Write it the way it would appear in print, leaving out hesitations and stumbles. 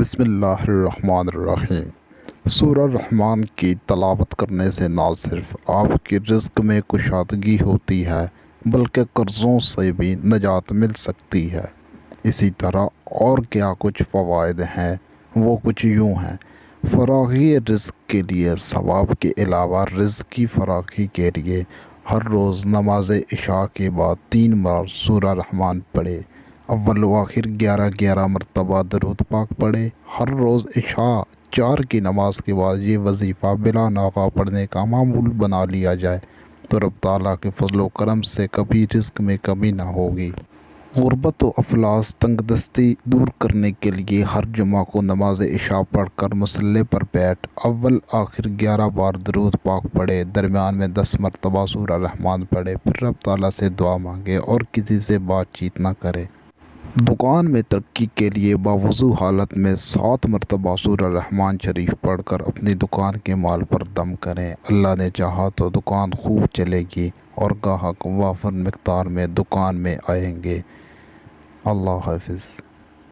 بسم اللہ الرحمن الرحیم۔ سورہ رحمان کی تلاوت کرنے سے نہ صرف آپ کے رزق میں کشادگی ہوتی ہے بلکہ قرضوں سے بھی نجات مل سکتی ہے۔ اسی طرح اور کیا کچھ فوائد ہیں وہ کچھ یوں ہیں۔ فراغی رزق کے لیے ثواب کے علاوہ رزق کی فراخی کے لیے ہر روز نماز عشاء کے بعد 3 بار سورہ رحمان پڑھے۔ اول و آخر 11 مرتبہ درود پاک پڑھے۔ ہر روز عشاء 4 کی نماز کے بعد یہ وظیفہ بلا ناغہ پڑھنے کا معمول بنا لیا جائے تو رب تعالیٰ کے فضل و کرم سے کبھی رزق میں کمی نہ ہوگی۔ غربت و افلاس تنگ دستی دور کرنے کے لیے ہر جمعہ کو نماز عشاء پڑھ کر مصلی پر بیٹھ اول آخر 11 بار درود پاک پڑھے، درمیان میں 10 مرتبہ سورہ رحمان پڑھے، پھر رب تعالیٰ سے دعا مانگے اور کسی سے بات چیت نہ کرے۔ دکان میں ترقی کے لیے باوضو حالت میں 7 مرتبہ سورہ رحمان شریف پڑھ کر اپنی دکان کے مال پر دم کریں۔ اللہ نے چاہا تو دکان خوب چلے گی اور گاہک وافر مقدار میں دکان میں آئیں گے۔ اللہ حافظ۔